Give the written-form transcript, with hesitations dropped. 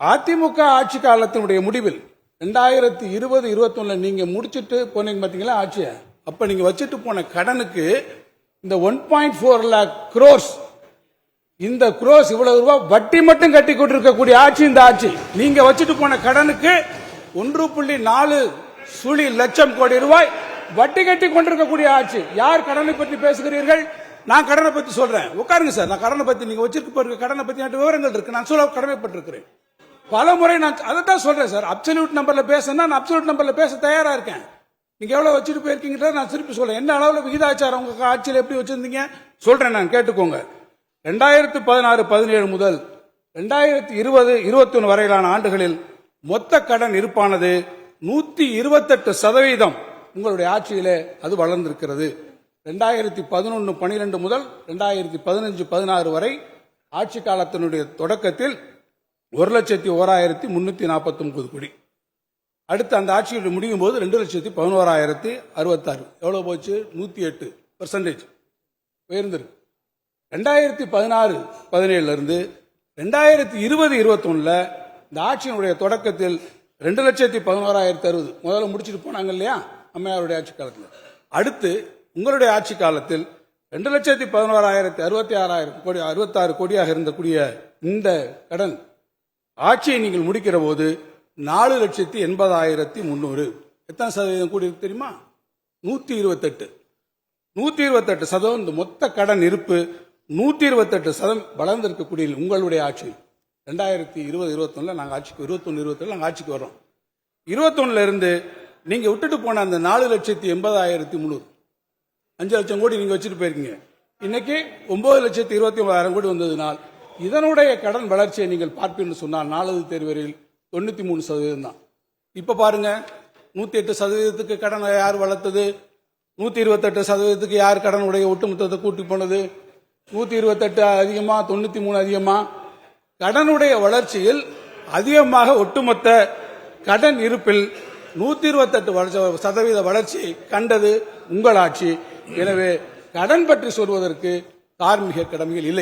அதிமுக ஆட்சி காலத்தினுடைய முடிவில் 2020-21 நீங்க முடிச்சிட்டு போனீங்க பாத்தீங்களா ஆட்சியை, அப்ப நீங்க வச்சுட்டு போன கடனுக்கு இந்த 1.4 lakh crores, இந்த குரோஸ் இவ்வளவு ரூபாய் வட்டி மட்டும் கட்டி கொண்டிருக்கக்கூடிய ஆட்சி இந்த ஆட்சி. நீங்க வச்சுட்டு போன கடனுக்கு 1.4 லட்சம் கோடி ரூபாய் வட்டி கட்டி கொண்டிருக்கக்கூடிய ஆட்சி. யார் கடனை பற்றி பேசுகிறீர்கள்? நான் கடனை பத்தி சொல்றேன், உட்காருங்க சார். நான் கடனை பத்தி, நீங்க வச்சிருக்க கடனை பத்தி விவரங்கள் இருக்கு, நான் சொல்ல கடமைப்பட்டிருக்கிறேன். பல முறை நான் அதைத்தான் சொல்றேன் சார். அப்சல்யூட் நம்பர்ல பேசினா நான் அப்சல்யூட் நம்பர்ல பேச தயாரா இருக்கேன். நீங்க எவ்வளவு வச்சுட்டு போயிருக்கீங்க நான் திருப்பி சொல்றேன். என்ன அளவுல விகிதாச்சாரம் உங்க ஆட்சியில் எப்படி வச்சிருந்தீங்க சொல்றேன், நான் கேட்டுக்கோங்க. 2016-17 முதல் 2020-21 வரையிலான ஆண்டுகளில் மொத்த கடன் இருப்பானது 128% உங்களுடைய ஆட்சியிலே அது வளர்ந்திருக்கிறது. 2011-12 முதல் 2015-16 வரை ஆட்சி காலத்தினுடைய தொடக்கத்தில் 1,01,349 கோடி. அடுத்து அந்த ஆட்சியுடைய முடியும் போது 2,11,066. எவ்வளவு போச்சு? 108% உயர்ந்திருக்கு. 2016-17 இருந்து 2020-21 இந்த ஆட்சியினுடைய தொடக்கத்தில் 2,11,060 முதல்ல முடிச்சுட்டு போனாங்க இல்லையா அம்மையாருடைய ஆட்சி காலத்தில். அடுத்து உங்களுடைய ஆட்சி காலத்தில் 2,11,066 கோடியாக இருந்தக்கூடிய இந்த கடன் ஆட்சியை நீங்கள் முடிக்கிற போது 4,80,300. எத்தனை சதவீதம் கூடி இருக்கு தெரியுமா? 128%. இந்த மொத்த கடன் இருப்பு 128% வளர்ந்திருக்கக்கூடிய உங்களுடைய ஆட்சி. 2020-21 நாங்கள் ஆட்சிக்கு 21-22 நாங்கள் ஆட்சிக்கு வர்றோம். 21 இருந்து நீங்க விட்டுட்டு போன அந்த 4,80,300 5 லட்சம் கோடி நீங்க வச்சுட்டு போயிருக்கீங்க. இன்னைக்கு 9,29,000 கோடி வந்ததுனால் இதனுடைய கடன் வளர்ச்சியை நீங்கள் பார்ப்பீர்கள் சொன்னால் 4வது தேர்வரில் 93% தான். இப்ப பாருங்க, 108% கடன் யார் வளர்த்தது? 128% யார் கடனுடைய ஒட்டுமொத்தத்தை கூட்டி போனது? 128 அதிகமா 93 அதிகமா? கடனுடைய வளர்ச்சியில் அதிகமாக ஒட்டுமொத்த கடன் இருப்பில் 128% வளர்ச்சி கண்டது உங்கள் ஆட்சி. எனவே கடன் பற்றி சொல்வதற்கு தார்மீக கடமைகள் இல்லை.